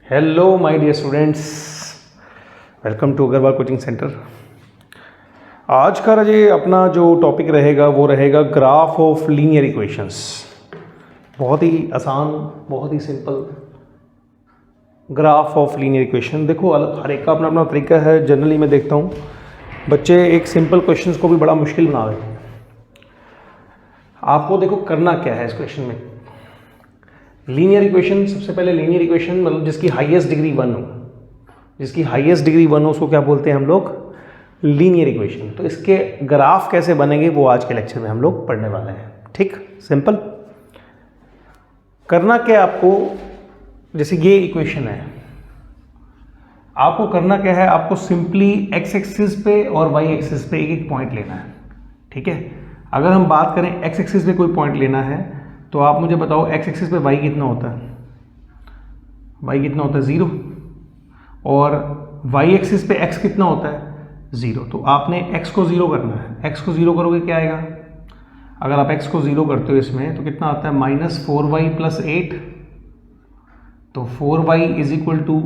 Hello my dear students, welcome to Agarwal coaching centre. आज का ये अपना जो टॉपिक रहेगा वो रहेगा ग्राफ ऑफ लीनियर इक्वेशंस। बहुत ही आसान, बहुत ही simple graph of linear equation. देखो हर एक का अपना अपना तरीका है। जनरली मैं देखता हूँ बच्चे एक सिंपल क्वेश्चंस को भी बड़ा मुश्किल बना देते हैं। आपको देखो करना क्या है इस क्वेश्चन में। लीनियर इक्वेशन, सबसे पहले लीनियर इक्वेशन मतलब जिसकी हाईएस्ट डिग्री 1 हो, जिसकी हाईएस्ट डिग्री 1 हो उसको क्या बोलते हैं हम लोग? Linear equation. तो इसके ग्राफ कैसे बनेंगे वो आज के लेक्चर में हम लोग पढ़ने वाले हैं। ठीक, सिंपल। करना क्या आपको, जैसे ये इक्वेशन है, आपको करना क्या है, आपको सिंपली एक्स एक्सिस पे और वाई एक्सिस पे एक एक पॉइंट लेना है। ठीक है, अगर हम बात करें एक्स एक्सिस पे कोई पॉइंट लेना है तो आप मुझे बताओ एक्स एक्सिस पे वाई कितना होता है? वाई कितना होता है? 0। और वाई एक्सिस पे एक्स कितना होता है? 0। तो आपने एक्स को 0 करना है। एक्स को 0 करोगे क्या आएगा? अगर आप एक्स को 0 करते हो इसमें तो कितना आता है? -4y + 8। तो 4y is equal to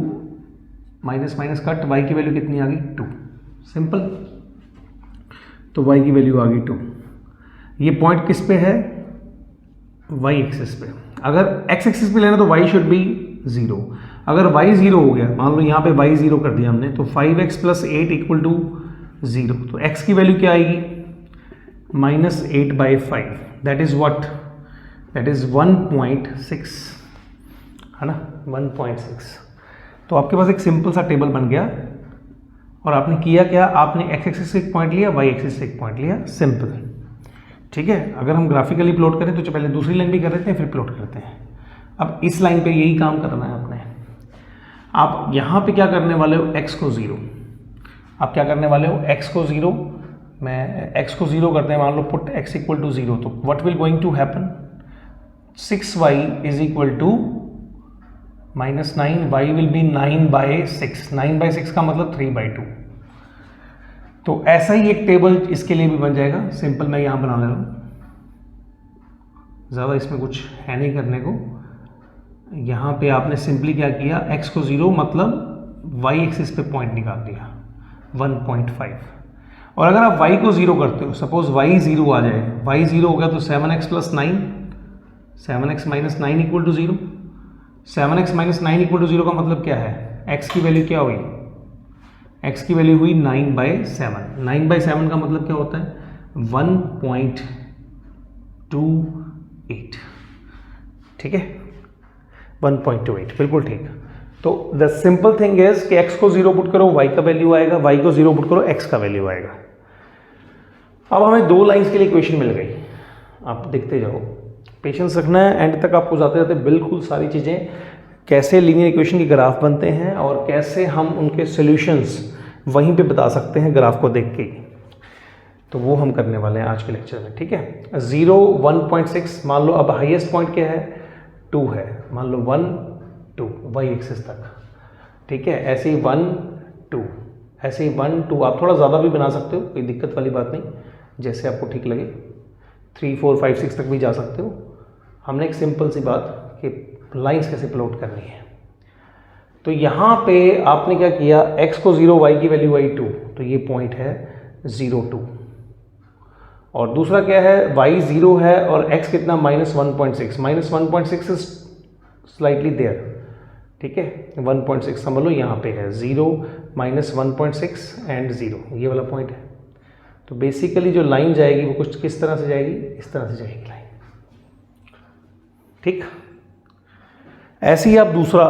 minus minus cut, y की वैल्यू कितनी आ गई? 2। सिंपल। तो y की वैल्यू आ गई 2। ये पॉइंट किस पे है? y एक्सिस पे। अगर x एक्सिस पे लेना तो y शुड बी 0। अगर y 0 हो गया, मान लो यहाँ पे y 0 कर दिया हमने, तो 5x + 8 = 0। तो x की वैल्यू क्या आएगी? -8/5। That is what? That is 1.6, है ना? 1.6। तो आपके पास एक सिंपल सा टेबल बन गया। और आपने किया क्या? आपने x एक्सिस से एक पॉइंट लिया, y एक्सिस से एक पॉइंट लिया। सिंपल। ठीक है, अगर हम ग्राफिकली प्लॉट करें तो पहले दूसरी लाइन भी कर लेते हैं, फिर प्लॉट करते हैं। अब इस लाइन पे यही काम करना है आपने। आप यहाँ पे क्या करने वाले हो? x को 0। आप क्या करने वाले हो? x को 0। मैं x को 0 करते हैं, मान लो पुट x = 0। तो what will going to happen? 6y = -9, y will be 9/6। 9/6 का मतलब 3/2। तो ऐसा ही एक टेबल इसके लिए भी बन जाएगा। सिंपल, मैं यहाँ बना ले रहा हूँ, ज़्यादा इसमें कुछ है नहीं करने को। यहाँ पे आपने सिंपली क्या किया? x को 0 मतलब y एक्सिस पे पॉइंट निकाल दिया 1.5। और अगर आप y को 0 करते हो, सपोज y 0 आ जाए, y 0 हो गया तो 7x + 9, 7x - 9 = 0। 7x - 9 = 0 का मतलब क्या है? x की वैल्यू क्या हुई? x की वैल्यू हुई 9/7। 9/7 का मतलब क्या होता है? 1.28। ठीक है, 1.28, बिल्कुल ठीक। तो द सिंपल थिंग इज कि x को 0 पुट करो, y का वैल्यू आएगा, y को 0 पुट करो, x का वैल्यू आएगा। अब हमें 2 लाइंस के लिए इक्वेशन मिल गई। आप देखते जाओ, पेशेंस रखना है, एंड तक आपको जाते जाते बिल्कुल सारी चीज़ें, कैसे लीनियर इक्वेशन के ग्राफ बनते हैं और कैसे हम उनके सॉल्यूशंस वहीं पे बता सकते हैं ग्राफ को देख के। तो वो हम करने वाले हैं आज के लेक्चर में। ठीक है, 0, 1.6, मान लो अब हाईएस्ट पॉइंट क्या है? 2 है। मान लो 1, 2 y एक्सिस तक। ठीक है, ऐसे ही 1, 2, ऐसे ही 1, 2। आप थोड़ा ज़्यादा भी बना सकते हो, कोई दिक्कत वाली बात नहीं, जैसे आपको ठीक लगे। 3, 4, 5, 6 तक भी जा सकते हो। हमने एक सिंपल सी बात कि लाइंस कैसे प्लॉट करनी है। तो यहाँ पे आपने क्या किया? x को 0, y की वैल्यू आई 2, तो ये पॉइंट है 0, 2। और दूसरा क्या है? y 0 है और x कितना? -1.6। -1.6 इज स्लाइटली देयर। ठीक है, 1.6 समझ लो यहाँ पे है 0, -1.6 एंड 0, ये वाला पॉइंट है। तो बेसिकली जो लाइन जाएगी वो कुछ किस तरह से जाएगी? इस तरह से जाएगी लाइन। ठीक, ऐसे ही आप दूसरा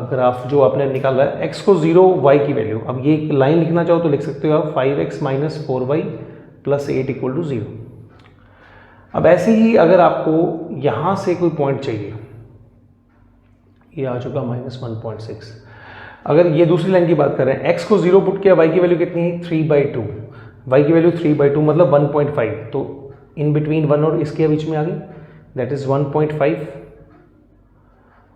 ग्राफ जो आपने निकाला है, x को 0, y की वैल्यू। अब ये लाइन लिखना चाहो तो लिख सकते हो आप 5x - 4y + 8 = 0। अब ऐसे ही अगर आपको यहाँ से कोई पॉइंट चाहिए, ये आ चुका -1.6। अगर ये दूसरी लाइन की बात करें, x को 0 पुट किया, y की वैल्यू कितनी है? 3/2। y की वैल्यू 3/2 मतलब 1.5। तो इन बिटवीन 1 और इसके बीच में आ गई, दैट इज 1.5।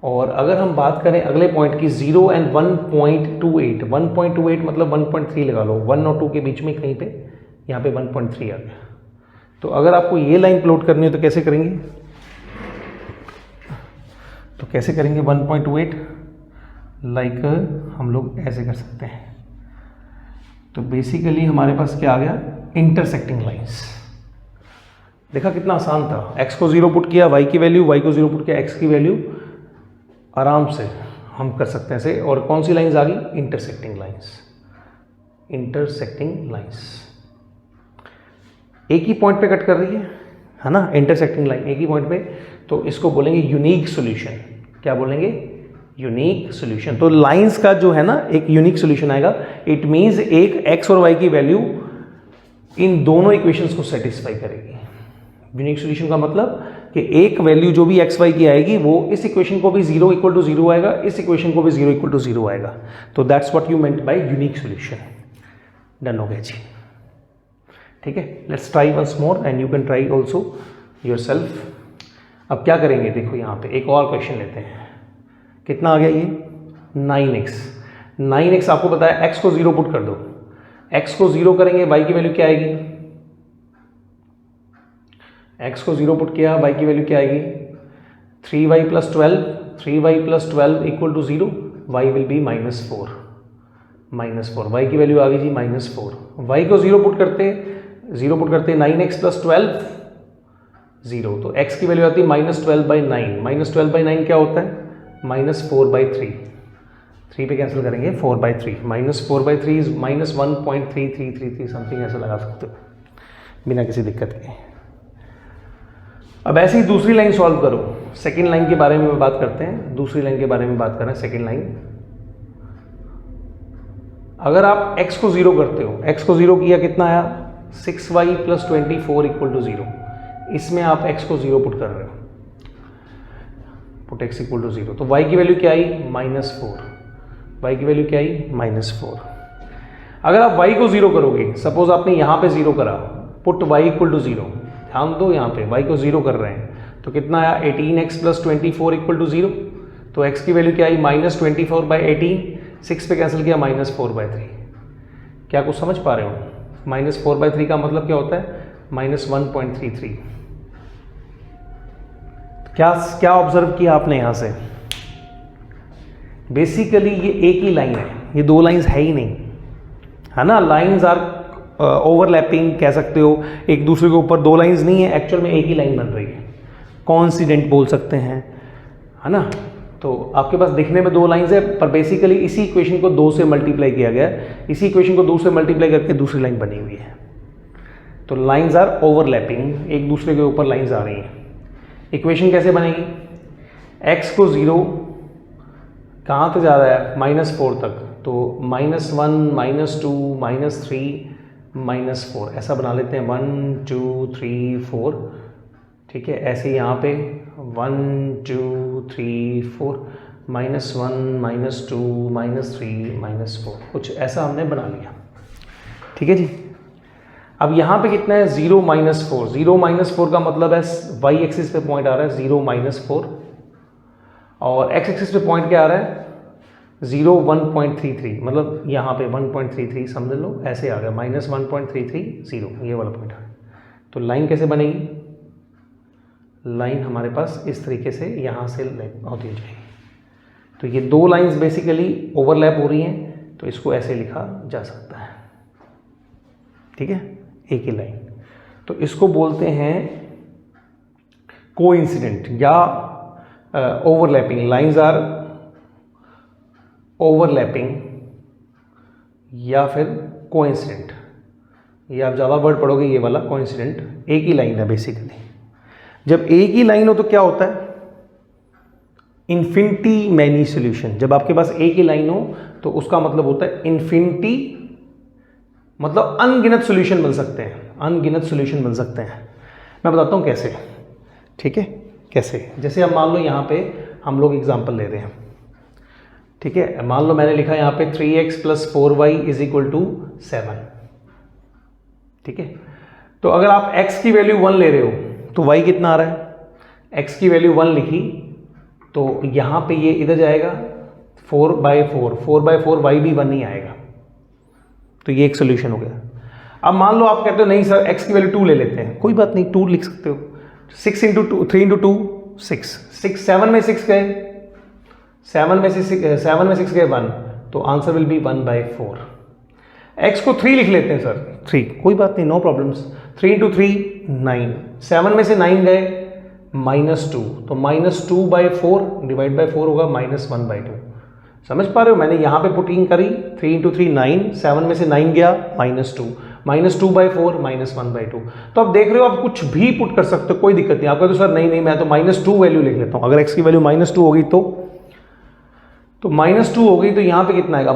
और अगर हम बात करें अगले पॉइंट की, 0 एंड 1.28, 1.28 मतलब 1.3 लगा लो, 1 और 2 के बीच में कहीं पे यहाँ पे 1.3 आ गया। तो अगर आपको ये लाइन प्लॉट करनी है तो कैसे करेंगे? तो कैसे करेंगे? 1.28 लाइक हम लोग ऐसे कर सकते हैं। तो बेसिकली हमारे पास क्या आ गया, इंटरसेक्टिंग लाइंस। देखा कितना आसान था, x को 0 पुट किया, y की वैल्यू, y को 0 पुट किया, x की वैल्यू, आराम से हम कर सकते हैं ऐसे। और कौन सी लाइंस आ गई, इंटरसेक्टिंग लाइंस। इंटरसेक्टिंग लाइंस एक ही पॉइंट पे कट कर रही है ना, इंटरसेक्टिंग लाइन एक ही पॉइंट पे, तो इसको बोलेंगे यूनिक सॉल्यूशन। क्या बोलेंगे, यूनिक सॉल्यूशन। तो लाइंस का जो है ना एक यूनिक सॉल्यूशन आएगा। इट मींस एक x और y की वैल्यू इन दोनों इक्वेशंस को सेटिस्फाई करेगी। यूनिक सॉल्यूशन का मतलब कि एक वैल्यू जो भी एक्स वाई की आएगी वो इस इक्वेशन को भी 0 इक्वल टू 0 आएगा, इस इक्वेशन को भी 0 इक्वल टू 0 आएगा। तो that's what you meant by unique solution. Done हो गया जी, ठीक है। Let's try once more and you can try also yourself. अब क्या करेंगे, देखो यहाँ पे एक और क्वेश्चन लेते हैं। कितना आ गया ये, 9x। 9x आपको बताया, x को 0 पुट कर दो, x को 0 करेंगे, y की वैल्यू क्या आएगी, x को 0 पुट किया, y की वैल्यू क्या आएगी, 3y plus 12, 3y plus 12 equal to 0, y will be -4, y की वैल्यू आ गई जी -4। y को 0 पुट करते 9x प्लस 12 0, तो x की वैल्यू आती है -12/9। -12/9 क्या होता है, -4/3, 3 पे कैंसिल करेंगे, 4/3, -4/3 इज -1.3333 समथिंग, ऐसा लगा सकते हो बिना किसी दिक्कत के। अब ऐसे ही दूसरी लाइन सॉल्व करो। सेकेंड लाइन के बारे में बात करते हैं, दूसरी लाइन के बारे में बात कर रहे हैं, सेकेंड लाइन। अगर आप x को 0 करते हो, x को 0 किया, कितना आया, 6y प्लस 24 इक्वल टू 0। इसमें आप x को 0 पुट कर रहे हो, पुट x इक्वल टू 0, तो y की वैल्यू क्या आई, -4। y की वैल्यू क्या आई, -4। अगर आप y को 0 करोगे, सपोज आपने यहाँ पे 0 करा, पुट y इक्वल टू 0, ध्यान दो यहाँ पे y को 0 कर रहे हैं, तो कितना आया, 18x प्लस 24 इक्वल टू 0। तो x की वैल्यू क्या आई, -24/18, 6 पे कैंसिल किया, -4/3। क्या कुछ समझ पा रहे हो, -4/3 का मतलब क्या होता है, -1.33। क्या ऑब्जर्व किया आपने यहाँ से, बेसिकली ये एक ही लाइन है, ये दो लाइंस है ही नहीं, है ना। लाइंस आर ओवरलैपिंग कह सकते हो, एक दूसरे के ऊपर दो लाइंस नहीं है, एक्चुअल में एक ही लाइन बन रही है, कॉन्सिडेंट बोल सकते हैं, है ना। तो आपके पास दिखने में दो लाइंस है, पर बेसिकली इसी इक्वेशन को 2 से मल्टीप्लाई किया गया है, इसी इक्वेशन को 2 से मल्टीप्लाई करके दूसरी लाइन बनी हुई है। तो लाइंस आर ओवरलैपिंग, एक दूसरे के ऊपर लाइंस आ रही हैं। इक्वेशन कैसे बनेगी, x को 0 कहाँ तक जा रहा है, -4 तक, तो -1 -2 -3 -4 ऐसा बना लेते हैं, 1 2 3 4, ठीक है। ऐसे यहाँ पे 1 2 3 4 -1 -2 -3 -4, कुछ ऐसा हमने बना लिया, ठीक है जी। अब यहाँ पे कितना है, 0 -4, 0 -4 का मतलब है y एक्सिस पे पॉइंट आ रहा है 0 -4, और x एक्सिस पे पॉइंट क्या आ रहा है, 0 1.33, मतलब यहाँ पे 1.33 समझ लो, ऐसे आ गया, -1.330, ये वाला पॉइंट है। तो लाइन कैसे बनेगी, लाइन हमारे पास इस तरीके से यहाँ से होती जाएगी। तो ये दो लाइंस बेसिकली ओवरलैप हो रही हैं, तो इसको ऐसे लिखा जा सकता है, ठीक है, एक ही लाइन। तो इसको बोलते हैं कोइंसिडेंट या ओवरलैपिंग। लाइंस आर ओवरलैपिंग या फिर कोइंसिडेंट, ये आप ज़्यादा वर्ड पढ़ोगे, ये वाला कोइंसिडेंट। एक ही लाइन है बेसिकली। जब एक ही लाइन हो तो क्या होता है, इन्फिनिटी मैनी सॉल्यूशन। जब आपके पास एक ही लाइन हो तो उसका मतलब होता है इन्फिनिटी, मतलब अनगिनत सॉल्यूशन बन सकते हैं, अनगिनत सॉल्यूशन बन सकते हैं। मैं बताता हूँ कैसे, ठीक है, कैसे। जैसे अब मान लो यहाँ पे हम लोग एग्जांपल ले रहे हैं, ठीक है। मान लो मैंने लिखा यहाँ पे 3x + 4y = 7, ठीक है। तो अगर आप x की वैल्यू 1 ले रहे हो तो y कितना आ रहा है, x की वैल्यू 1 लिखी तो यहाँ पे ये इधर जाएगा 4/4, 4/4 y भी 1 ही आएगा, तो ये एक सोल्यूशन हो गया। अब मान लो आप कहते हो नहीं सर x की वैल्यू 2 ले लेते हैं, कोई बात नहीं, 2 लिख सकते हो। 6 × 2 3 × 2 6, 7 में 6 गए, 7 में से 6 गए 1, तो आंसर विल बी 1/4। x को 3 लिख लेते हैं सर, 3 कोई बात नहीं, नो प्रॉब्लम्स। 3 × 3 9, 7 में से 9 गए -2, तो -2/4 डिवाइड बाय 4 होगा -1/2। समझ पा रहे हो, मैंने यहाँ पे पुटिंग करी 3 × 3 9, 7 में से 9 गया -2, -2/4 -1/2। तो अब देख रहे हो, आप कुछ भी पुट कर सकते हो, कोई दिक्कत नहीं। आपका तो सर नहीं मैं तो -2 वैल्यू लिख लेता हूँ। अगर x की वैल्यू -2 होगी तो -2 हो गई, तो यहाँ पे कितना आएगा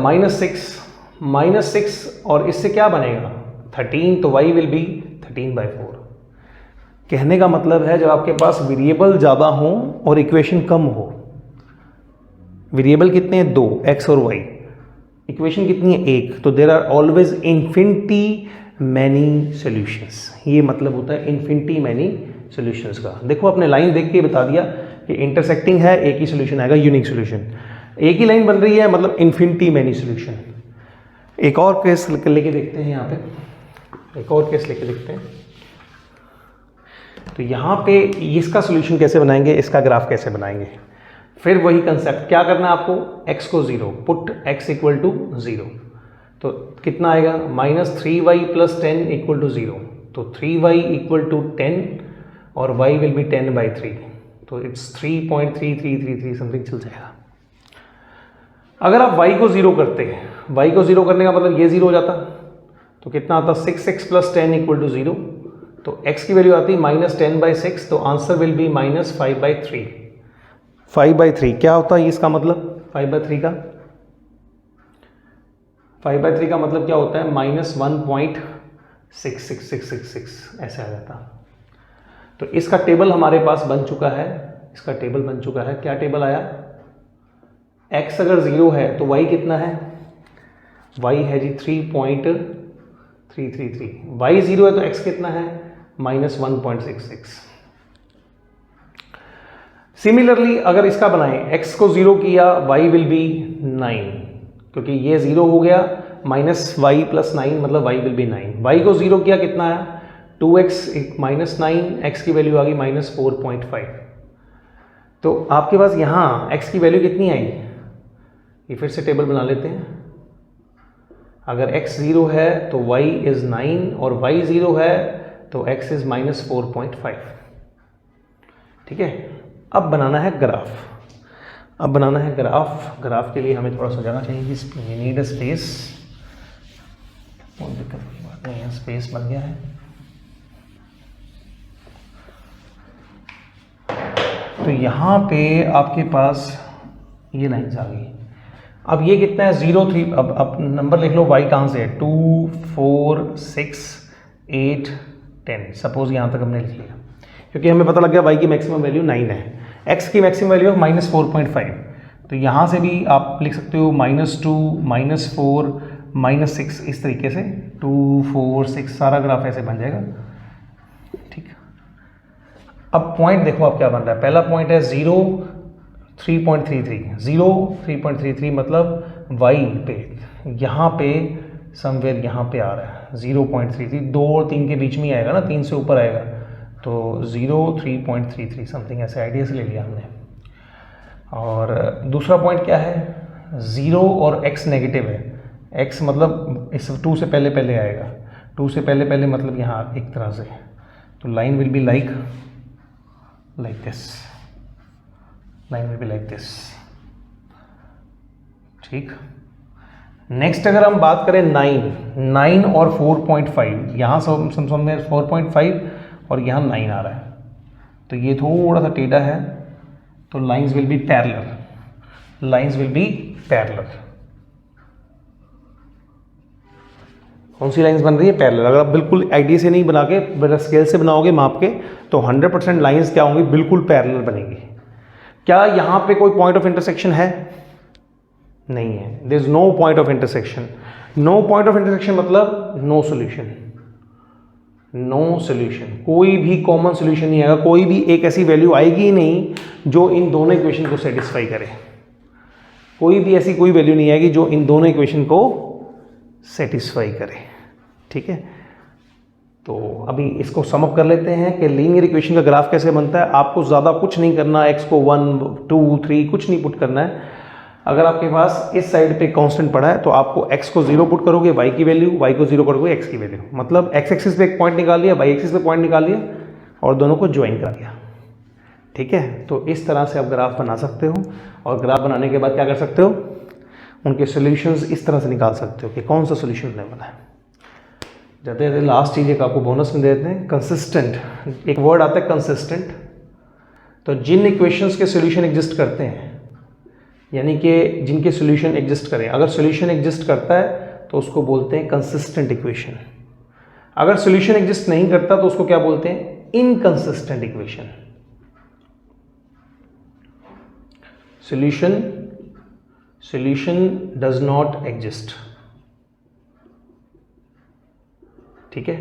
-6 और इससे क्या बनेगा 13, तो y विल बी 13/4। कहने का मतलब है जब आपके पास वेरिएबल ज़्यादा हो और इक्वेशन कम हो, वेरिएबल कितने हैं 2, x और y, इक्वेशन कितनी है 1, तो there are always infinity many solutions. ये मतलब होता है इन्फिनिटी मैनी सॉल्यूशंस का। देखो आपने लाइन देख के बता दिया कि इंटरसेक्टिंग है, एक ही सॉल्यूशन आएगा, यूनिक सॉल्यूशन। एक ही लाइन बन रही है मतलब इन्फिनिटी मैनी सॉल्यूशन। एक और केस लेके देखते हैं, यहाँ पे एक और केस लेके देखते हैं। तो यहाँ पे इसका सॉल्यूशन कैसे बनाएंगे, इसका ग्राफ कैसे बनाएंगे, फिर वही कंसेप्ट। क्या करना है आपको, x को 0, पुट x = 0, तो कितना आएगा -3y + 10 = 0, तो 3y = 10 और y विल बी 10/3, तो इट्स 3.3333 समथिंग चल जाएगा। अगर आप y को 0 करते हैं, y को 0 करने का मतलब ये 0 हो जाता, तो कितना आता 6x + 10 = 0, तो x की वैल्यू आती -10/6, तो आंसर विल बी -5/3। 5/3 क्या होता है इसका मतलब, 5/3 का 5/3 का मतलब क्या होता है -1.66666 ऐसे आ जाता। तो इसका टेबल हमारे पास बन चुका है, इसका टेबल बन चुका है। क्या टेबल आया, x अगर 0 है तो y कितना है, y है जी 3.333, y 0 है तो x कितना है -1.66। सिमिलरली अगर इसका बनाएं, x को 0 किया y विल बी 9, क्योंकि ये 0 हो गया, -y + 9 मतलब y विल बी 9। y को 0 किया कितना आया 2x -9, x की वैल्यू आ गई -4.5। तो आपके पास यहाँ x की वैल्यू कितनी आई, ये फिर से टेबल बना लेते हैं। अगर x 0 है तो y इज़ 9 और y 0 है तो x इज़ -4.5। ठीक है, अब बनाना है ग्राफ। अब बनाना है ग्राफ के लिए हमें थोड़ा सा जगह चाहिए, वी नीड अ स्पेस। कोई दिक्कत की बात नहीं है, स्पेस बन गया है। तो यहाँ पे आपके पास ये लाइन्स आ गई। अब ये कितना है 0 3, अब नंबर लिख लो, y कहाँ से है 2 4 6 8 10, सपोज यहाँ तक हमने लिख लिया, क्योंकि हमें पता लग गया y की मैक्सिमम वैल्यू 9 है, x की मैक्सिमम वैल्यू है -4.5। तो यहाँ से भी आप लिख सकते हो -2 -4 -6, इस तरीके से 2 4 6 सारा ग्राफ ऐसे बन जाएगा। ठीक, अब पॉइंट देखो आप क्या बन रहा है। पहला पॉइंट है 0 3.33, 0 3.33 मतलब y पे यहाँ पे समवेयर यहाँ पे आ रहा है 0.33, 2 और 3 के बीच में ही आएगा ना, 3 से ऊपर आएगा, तो 0 3.33 समथिंग ऐसे आइडिया से ले लिया हमने। और दूसरा पॉइंट क्या है 0 और x नेगेटिव है, x मतलब इस 2 से पहले आएगा, 2 से पहले मतलब यहाँ एक तरह से, तो line will be like this, line will be like this. ठीक, नेक्स्ट अगर हम बात करें 9 और 4.5, यहाँ समझ 4.5 और यहाँ 9 आ रहा है, तो ये थोड़ा सा टेढ़ा है, तो lines will be parallel, lines will be parallel. कौन सी लाइंस बन रही है, पैरेलल। अगर आप बिल्कुल आईडी से नहीं बना के स्केल से बनाओगे माप के, तो 100% लाइंस क्या होंगी, बिल्कुल पैरेलल बनेंगी। क्या यहाँ पे कोई पॉइंट ऑफ इंटरसेक्शन है, नहीं है, there is no point of intersection. No point of intersection मतलब नो सॉल्यूशन, नो सॉल्यूशन, कोई भी कॉमन सॉल्यूशन नहीं आएगा, कोई भी एक ऐसी वैल्यू आएगी ही नहीं जो इन दोनों इक्वेशन को सेटिस्फाई करे, कोई भी ऐसी कोई वैल्यू नहीं आएगी जो इन दोनों इक्वेशन को सेटिस्फाई करे। ठीक है, तो अभी इसको सम अप कर लेते हैं कि लीनियर इक्वेशन का ग्राफ कैसे बनता है। आपको ज़्यादा कुछ नहीं करना, x को 1 2 3 कुछ नहीं पुट करना है, अगर आपके पास इस साइड पे कांस्टेंट पड़ा है तो आपको x को 0 पुट करोगे, y की वैल्यू, y को 0 करोगे, x की वैल्यू, मतलब x एक्सिस पे एक पॉइंट निकाल लिया, y एक्सिस पे पॉइंट निकाल लिया और दोनों को ज्वाइन कर दिया। ठीक है, तो इस तरह से आप ग्राफ बना सकते हो और ग्राफ बनाने के बाद क्या कर सकते हो, उनके सॉल्यूशंस इस तरह से निकाल सकते हो कि कौन सा सॉल्यूशन होने वाला है। जाते जाते लास्ट चीज़ एक आपको बोनस में देते हैं, कंसिस्टेंट। एक वर्ड आता है कंसिस्टेंट। तो जिन इक्वेशंस के सॉल्यूशन एग्जिस्ट करते हैं, यानी कि जिनके सॉल्यूशन एग्जिस्ट करें, अगर सॉल्यूशन एग्जिस्ट करता है तो उसको बोलते हैं कंसिस्टेंट इक्वेशन। अगर सॉल्यूशन एग्जिस्ट नहीं करता तो उसको क्या बोलते हैं, inconsistent equation. solution does not exist। ठीक है,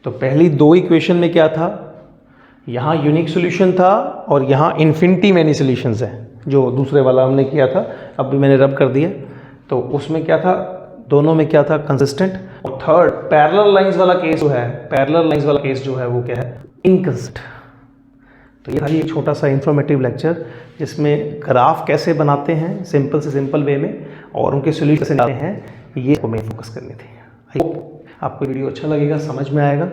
तो पहली दो इक्वेशन में क्या था, यहां यूनिक सॉल्यूशन था और यहां इन्फिनिटी मैनी सॉल्यूशंस हैं, जो दूसरे वाला हमने किया था, अब भी मैंने रब कर दिया। तो उसमें क्या था, दोनों में क्या था, कंसिस्टेंट। और थर्ड पैरेलल लाइंस वाला केस जो है, पैरेलल लाइंस वाला केस जो है वो क्या है, इनकंसिस्टेंट। तो ये था एक छोटा सा इंफॉर्मेटिव लेक्चर जिसमें ग्राफ कैसे बनाते हैं सिंपल से सिंपल वे में और उनके सॉल्यूशन कैसे लाते हैं, ये को मैं फोकस करनी थी। आई होप आपको वीडियो अच्छा लगेगा, समझ में आएगा,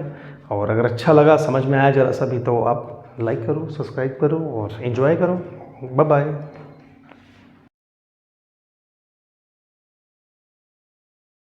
और अगर अच्छा लगा, समझ में आया जरा सा भी, तो आप लाइक करो, सब्सक्राइब करो और एंजॉय करो। Bye bye.